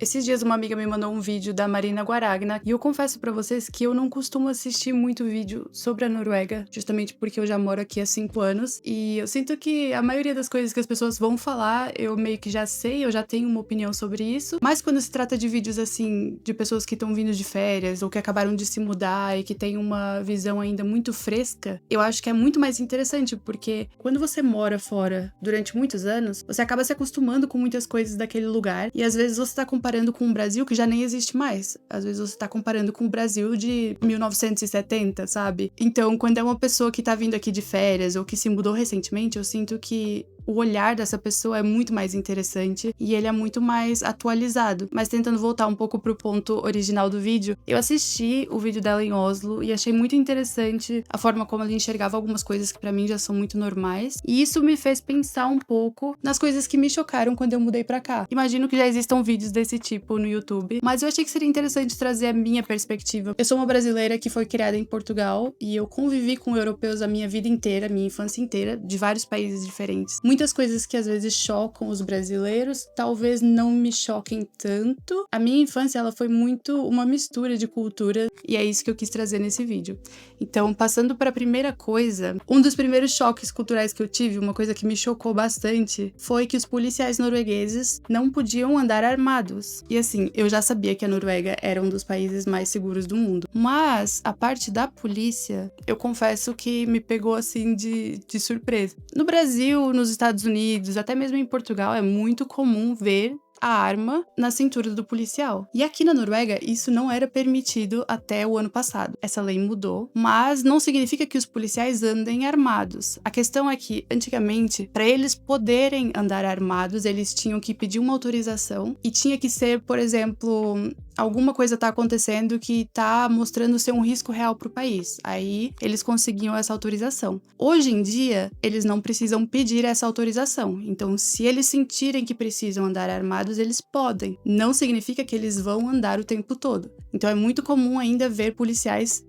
Esses dias uma amiga me mandou um vídeo da Marina Guaragna e eu confesso pra vocês que eu não costumo assistir muito vídeo sobre a Noruega, justamente porque eu já moro aqui há 5 anos e eu sinto que a maioria das coisas que as pessoas vão falar eu meio que já sei, eu já tenho uma opinião sobre isso, mas quando se trata de vídeos assim, de pessoas que estão vindo de férias ou que acabaram de se mudar e que têm uma visão ainda muito fresca, eu acho que é muito mais interessante, porque quando você mora fora durante muitos anos, você acaba se acostumando com muitas coisas daquele lugar e às vezes você tá comparando com um Brasil que já nem existe mais. Às vezes você tá comparando com o Brasil de 1970, sabe? Então, quando é uma pessoa que tá vindo aqui de férias ou que se mudou recentemente, eu sinto que o olhar dessa pessoa é muito mais interessante e ele é muito mais atualizado. Mas tentando voltar um pouco pro ponto original do vídeo, eu assisti o vídeo dela em Oslo e achei muito interessante a forma como ela enxergava algumas coisas que pra mim já são muito normais. E isso me fez pensar um pouco nas coisas que me chocaram quando eu mudei pra cá. Imagino que já existam vídeos desse tipo no YouTube, mas eu achei que seria interessante trazer a minha perspectiva. Eu sou uma brasileira que foi criada em Portugal e eu convivi com europeus a minha vida inteira, a minha infância inteira, de vários países diferentes. Muitas coisas que às vezes chocam os brasileiros, talvez não me choquem tanto. A minha infância, ela foi muito uma mistura de cultura e é isso que eu quis trazer nesse vídeo. Então, passando para a primeira coisa, um dos primeiros choques culturais que eu tive, uma coisa que me chocou bastante, foi que os policiais noruegueses não podiam andar armados. E assim, eu já sabia que a Noruega era um dos países mais seguros do mundo, mas a parte da polícia, eu confesso que me pegou assim de surpresa. No Brasil, nos Estados Unidos, até mesmo em Portugal, é muito comum ver a arma na cintura do policial. E aqui na Noruega, isso não era permitido até o ano passado. Essa lei mudou, mas não significa que os policiais andem armados. A questão é que, antigamente, para eles poderem andar armados, eles tinham que pedir uma autorização e tinha que ser, por exemplo, alguma coisa tá acontecendo que tá mostrando ser um risco real pro país. Aí eles conseguiam essa autorização. Hoje em dia, eles não precisam pedir essa autorização. Então, se eles sentirem que precisam andar armados, eles podem. Não significa que eles vão andar o tempo todo. Então, é muito comum ainda ver policiais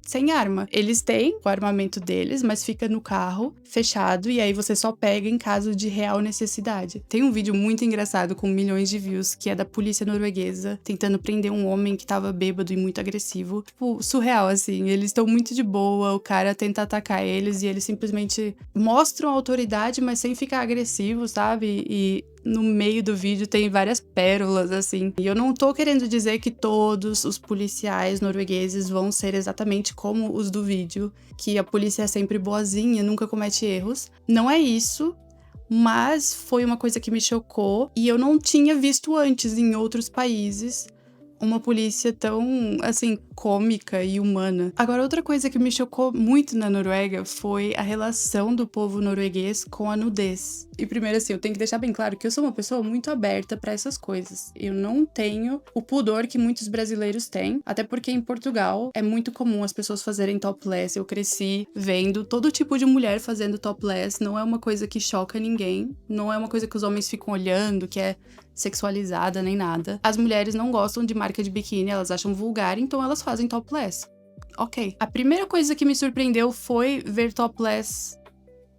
sem arma. Eles têm o armamento deles, mas fica no carro, fechado, e aí você só pega em caso de real necessidade. Tem um vídeo muito engraçado com milhões de views, que é da polícia norueguesa tentando prender um homem que tava bêbado e muito agressivo. Tipo, surreal, assim. Eles estão muito de boa, o cara tenta atacar eles e eles simplesmente mostram autoridade, mas sem ficar agressivo, sabe? E no meio do vídeo tem várias pérolas, assim. E eu não tô querendo dizer que todos os policiais noruegueses vão ser exatamente como os do vídeo, que a polícia é sempre boazinha, nunca comete erros. Não é isso, mas foi uma coisa que me chocou e eu não tinha visto antes em outros países uma polícia tão, assim, cômica e humana. Agora, outra coisa que me chocou muito na Noruega foi a relação do povo norueguês com a nudez. E primeiro, assim, eu tenho que deixar bem claro que eu sou uma pessoa muito aberta pra essas coisas. Eu não tenho o pudor que muitos brasileiros têm, até porque em Portugal é muito comum as pessoas fazerem topless. Eu cresci vendo todo tipo de mulher fazendo topless, não é uma coisa que choca ninguém, não é uma coisa que os homens ficam olhando, que é sexualizada nem nada. As mulheres não gostam de marca de biquíni, elas acham vulgar, então elas fazem topless. Ok. A primeira coisa que me surpreendeu foi ver topless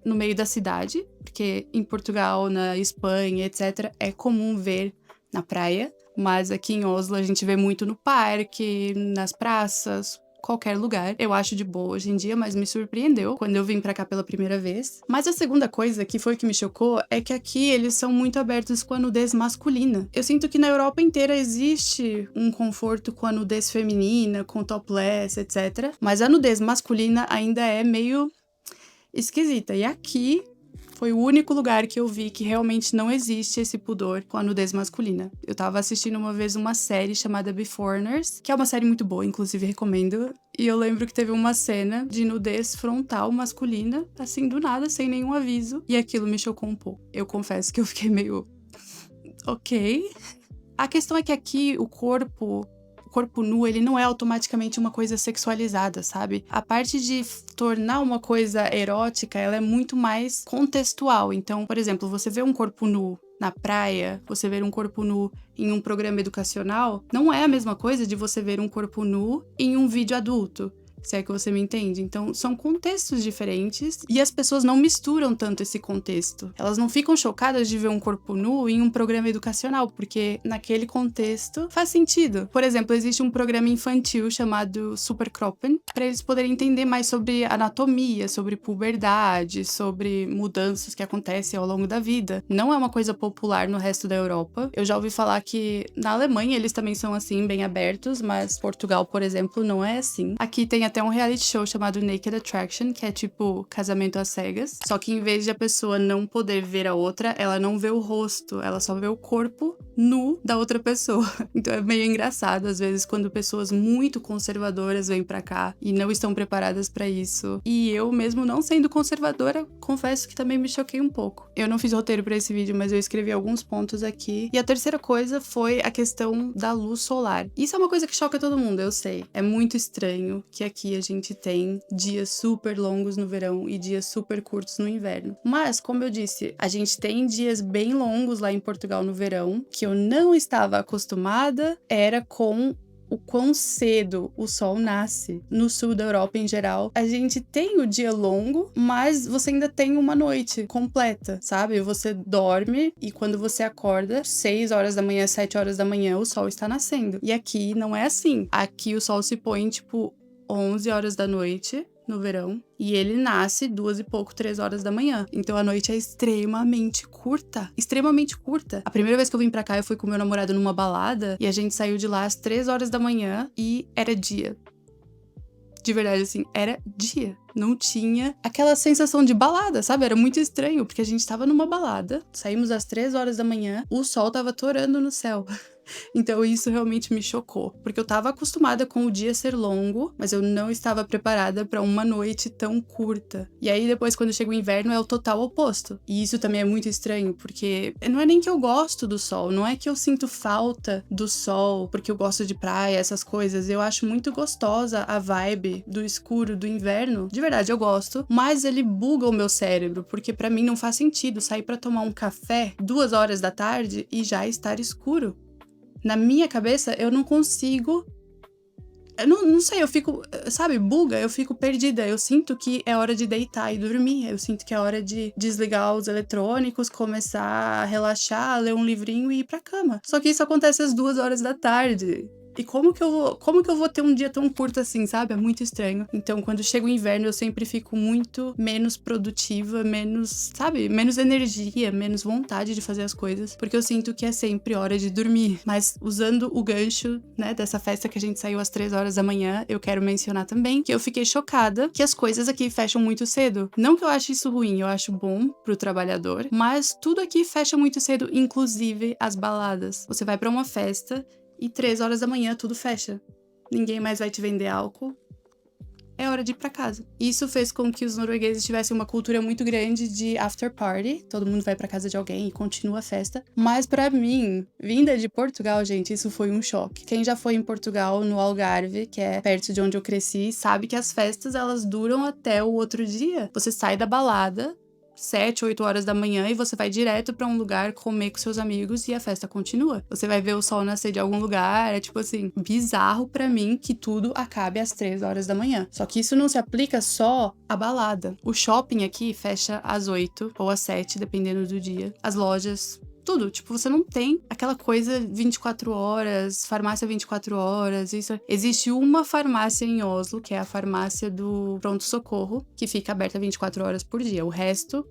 no meio da cidade, porque em Portugal, na Espanha, etc., é comum ver na praia, mas aqui em Oslo a gente vê muito no parque, nas praças, qualquer lugar. Eu acho de boa hoje em dia, mas me surpreendeu quando eu vim pra cá pela primeira vez. Mas a segunda coisa, que foi o que me chocou, é que aqui eles são muito abertos com a nudez masculina. Eu sinto que na Europa inteira existe um conforto com a nudez feminina, com topless, etc. Mas a nudez masculina ainda é meio esquisita. E aqui foi o único lugar que eu vi que realmente não existe esse pudor com a nudez masculina. Eu tava assistindo uma vez uma série chamada Beforeigners, que é uma série muito boa, inclusive recomendo. E eu lembro que teve uma cena de nudez frontal masculina, assim, do nada, sem nenhum aviso. E aquilo me chocou um pouco. Eu confesso que eu fiquei meio... ok. A questão é que aqui o corpo nu, ele não é automaticamente uma coisa sexualizada, sabe? A parte de tornar uma coisa erótica, ela é muito mais contextual. Então, por exemplo, você vê um corpo nu na praia, você ver um corpo nu em um programa educacional, não é a mesma coisa de você ver um corpo nu em um vídeo adulto. se é que você me entende. Então, são contextos diferentes e as pessoas não misturam tanto esse contexto. Elas não ficam chocadas de ver um corpo nu em um programa educacional, porque naquele contexto faz sentido. Por exemplo, existe um programa infantil chamado Superkroppen, para eles poderem entender mais sobre anatomia, sobre puberdade, sobre mudanças que acontecem ao longo da vida. Não é uma coisa popular no resto da Europa. Eu já ouvi falar que na Alemanha eles também são assim, bem abertos, mas Portugal, por exemplo, não é assim. Aqui tem até um reality show chamado Naked Attraction, que é tipo casamento às cegas. Só que em vez de a pessoa não poder ver a outra, ela não vê o rosto, ela só vê o corpo nu da outra pessoa. Então é meio engraçado, às vezes, quando pessoas muito conservadoras vêm pra cá e não estão preparadas pra isso. E eu, mesmo não sendo conservadora, confesso que também me choquei um pouco. Eu não fiz roteiro pra esse vídeo, mas eu escrevi alguns pontos aqui. E a terceira coisa foi a questão da luz solar. Isso é uma coisa que choca todo mundo, eu sei. É muito estranho que aqui a gente tem dias super longos no verão e dias super curtos no inverno. Mas, como eu disse, a gente tem dias bem longos lá em Portugal no verão, que eu não estava acostumada, era com o quão cedo o sol nasce. No sul da Europa, em geral, a gente tem o dia longo, mas você ainda tem uma noite completa, sabe? Você dorme e quando você acorda, 6 horas da manhã, 7 horas da manhã, o sol está nascendo. E aqui não é assim. Aqui o sol se põe, tipo, 11 horas da noite no verão, e ele nasce 2 e pouco, 3 horas da manhã. Então a noite é extremamente curta. Extremamente curta. A primeira vez que eu vim pra cá, eu fui com meu namorado numa balada, e a gente saiu de lá às 3 horas da manhã, e era dia. De verdade, assim, era dia. Não tinha aquela sensação de balada, sabe? Era muito estranho, porque a gente tava numa balada, saímos às 3 horas da manhã, o sol tava torando no céu. Então isso realmente me chocou, porque eu tava acostumada com o dia ser longo, mas eu não estava preparada pra uma noite tão curta. E aí depois, quando chega o inverno, é o total oposto. E isso também é muito estranho, porque não é nem que eu gosto do sol, não é que eu sinto falta do sol, porque eu gosto de praia, essas coisas. Eu acho muito gostosa a vibe do escuro, do inverno. De verdade, eu gosto, mas ele buga o meu cérebro, porque pra mim não faz sentido sair pra tomar um café 2 horas da tarde e já estar escuro. Na minha cabeça, eu não consigo... Eu não sei, eu fico... Sabe, buga, eu fico perdida. Eu sinto que é hora de deitar e dormir. Eu sinto que é hora de desligar os eletrônicos, começar a relaxar, ler um livrinho e ir pra cama. Só que isso acontece às 2 horas da tarde. E como que eu vou ter um dia tão curto assim, sabe? É muito estranho. Então, quando chega o inverno, eu sempre fico muito menos produtiva, menos, sabe? Menos energia, menos vontade de fazer as coisas. Porque eu sinto que é sempre hora de dormir. Mas usando o gancho, né, dessa festa que a gente saiu às 3 horas da manhã, eu quero mencionar também que eu fiquei chocada que as coisas aqui fecham muito cedo. Não que eu ache isso ruim, eu acho bom pro trabalhador. Mas tudo aqui fecha muito cedo, inclusive as baladas. Você vai pra uma festa... E 3 horas da manhã tudo fecha. Ninguém mais vai te vender álcool. É hora de ir pra casa. Isso fez com que os noruegueses tivessem uma cultura muito grande de after party. Todo mundo vai pra casa de alguém e continua a festa. Mas pra mim, vinda de Portugal, gente, isso foi um choque. Quem já foi em Portugal, no Algarve, que é perto de onde eu cresci, sabe que as festas, elas duram até o outro dia. Você sai da balada... 7, 8 horas da manhã e você vai direto pra um lugar comer com seus amigos e a festa continua. Você vai ver o sol nascer de algum lugar, é tipo assim, bizarro pra mim que tudo acabe às 3 horas da manhã. Só que isso não se aplica só à balada. O shopping aqui fecha às 8 ou às 7, dependendo do dia. As lojas... Tudo, tipo, você não tem aquela coisa 24 horas, farmácia 24 horas, isso. Existe uma farmácia em Oslo, que é a farmácia do pronto-socorro, que fica aberta 24 horas por dia. O resto,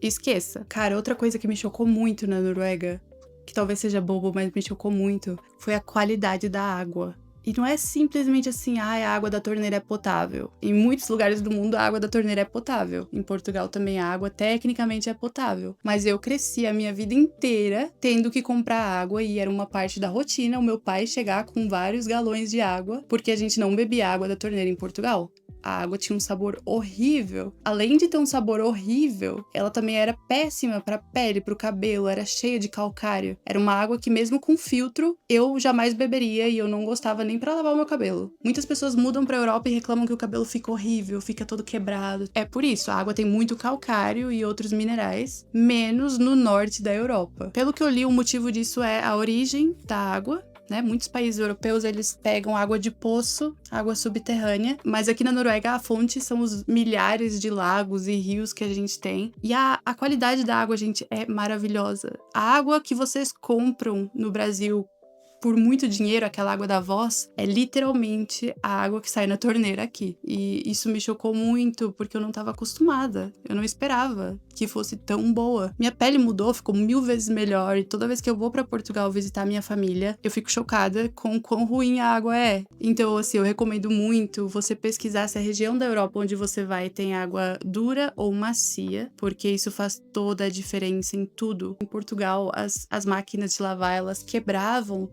esqueça. Cara, outra coisa que me chocou muito na Noruega, que talvez seja bobo, mas me chocou muito, foi a qualidade da água. E não é simplesmente assim, a água da torneira é potável. Em muitos lugares do mundo, a água da torneira é potável. Em Portugal também a água tecnicamente é potável. Mas eu cresci a minha vida inteira tendo que comprar água e era uma parte da rotina o meu pai chegar com vários galões de água, porque a gente não bebia água da torneira em Portugal. A água tinha um sabor horrível. Além de ter um sabor horrível, ela também era péssima pra pele, pro cabelo, era cheia de calcário. Era uma água que mesmo com filtro, eu jamais beberia e eu não gostava nem pra lavar o meu cabelo. Muitas pessoas mudam pra Europa e reclamam que o cabelo fica horrível, fica todo quebrado. É por isso, a água tem muito calcário e outros minerais, menos no norte da Europa. Pelo que eu li, o motivo disso é a origem da água, né? Muitos países europeus, eles pegam água de poço, água subterrânea, mas aqui na Noruega a fonte são os milhares de lagos e rios que a gente tem. E a qualidade da água, gente, é maravilhosa. A água que vocês compram no Brasil por muito dinheiro, aquela água da Voz, é literalmente a água que sai na torneira aqui. E isso me chocou muito, porque eu não estava acostumada. Eu não esperava que fosse tão boa. Minha pele mudou, ficou 1000 vezes melhor. E toda vez que eu vou para Portugal visitar minha família, eu fico chocada com quão ruim a água é. Então, assim, eu recomendo muito você pesquisar se a região da Europa onde você vai tem água dura ou macia, porque isso faz toda a diferença em tudo. Em Portugal, as máquinas de lavar, elas quebravam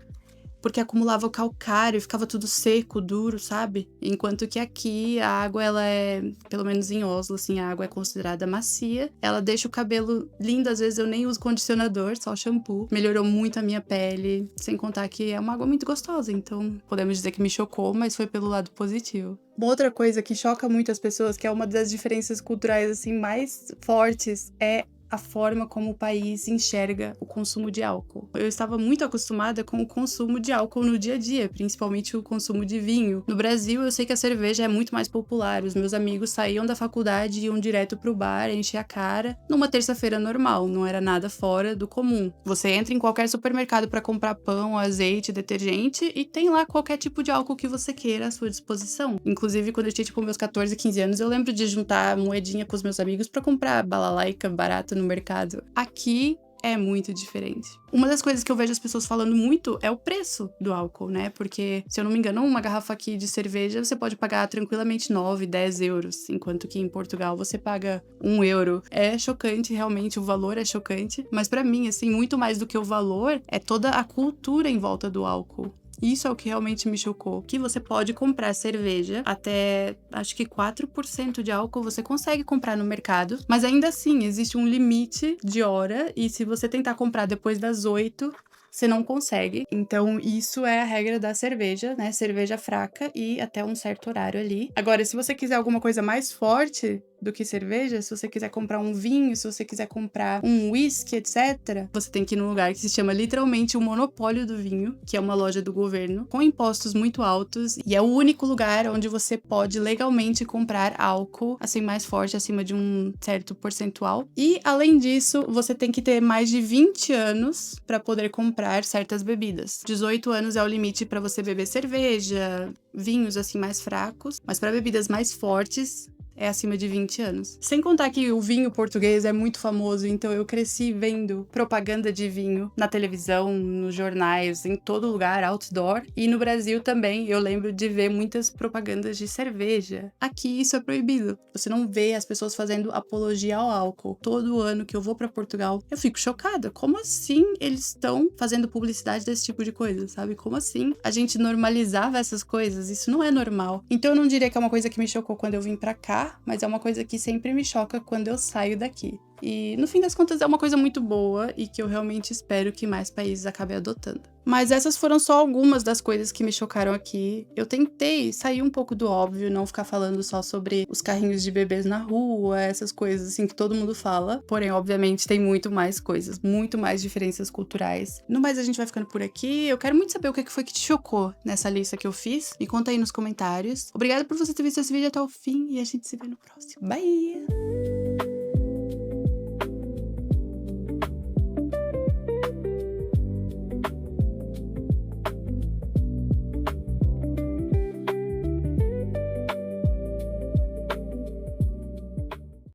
porque acumulava o calcário e ficava tudo seco, duro, sabe? Enquanto que aqui a água, ela é, pelo menos em Oslo, assim, a água é considerada macia. Ela deixa o cabelo lindo, às vezes eu nem uso condicionador, só shampoo. Melhorou muito a minha pele, sem contar que é uma água muito gostosa, então podemos dizer que me chocou, mas foi pelo lado positivo. Uma outra coisa que choca muito as pessoas, que é uma das diferenças culturais, assim, mais fortes, é a forma como o país enxerga o consumo de álcool. Eu estava muito acostumada com o consumo de álcool no dia a dia, principalmente o consumo de vinho. No Brasil, eu sei que a cerveja é muito mais popular. Os meus amigos saíam da faculdade e iam direto pro bar, encher a cara, numa terça-feira normal, não era nada fora do comum. Você entra em qualquer supermercado para comprar pão, azeite, detergente e tem lá qualquer tipo de álcool que você queira à sua disposição. Inclusive, quando eu tinha, tipo, meus 14, 15 anos, eu lembro de juntar moedinha com os meus amigos para comprar balalaica barata no mercado. Aqui é muito diferente. Uma das coisas que eu vejo as pessoas falando muito é o preço do álcool, né? Porque, se eu não me engano, uma garrafa aqui de cerveja você pode pagar tranquilamente 9, 10 euros, enquanto que em Portugal você paga 1 euro. É chocante, realmente, o valor é chocante, mas pra mim, assim, muito mais do que o valor, é toda a cultura em volta do álcool. Isso é o que realmente me chocou, que você pode comprar cerveja até, acho que 4% de álcool você consegue comprar no mercado, mas ainda assim existe um limite de hora e se você tentar comprar depois das 8, você não consegue. Então, isso é a regra da cerveja, né? Cerveja fraca e até um certo horário ali. Agora, se você quiser alguma coisa mais forte do que cerveja, se você quiser comprar um vinho, se você quiser comprar um whisky, etc., você tem que ir num lugar que se chama literalmente o Monopólio do Vinho, que é uma loja do governo, com impostos muito altos, e é o único lugar onde você pode legalmente comprar álcool, assim, mais forte, acima de um certo percentual. E, além disso, você tem que ter mais de 20 anos para poder comprar certas bebidas. 18 anos é o limite para você beber cerveja, vinhos, assim, mais fracos, mas para bebidas mais fortes, é acima de 20 anos. Sem contar que o vinho português é muito famoso, então eu cresci vendo propaganda de vinho na televisão, nos jornais, em todo lugar, outdoor. E no Brasil também, eu lembro de ver muitas propagandas de cerveja. Aqui isso é proibido. Você não vê as pessoas fazendo apologia ao álcool. Todo ano que eu vou pra Portugal, eu fico chocada. Como assim eles estão fazendo publicidade desse tipo de coisa, sabe? Como assim a gente normalizava essas coisas? Isso não é normal. Então eu não diria que é uma coisa que me chocou quando eu vim pra cá, mas é uma coisa que sempre me choca quando eu saio daqui. E, no fim das contas, é uma coisa muito boa e que eu realmente espero que mais países acabem adotando. Mas essas foram só algumas das coisas que me chocaram aqui. Eu tentei sair um pouco do óbvio, não ficar falando só sobre os carrinhos de bebês na rua, essas coisas assim que todo mundo fala. Porém, obviamente, tem muito mais coisas, muito mais diferenças culturais. No mais, a gente vai ficando por aqui. Eu quero muito saber o que foi que te chocou nessa lista que eu fiz. Me conta aí nos comentários. Obrigada por você ter visto esse vídeo até o fim e a gente se vê no próximo. Bye!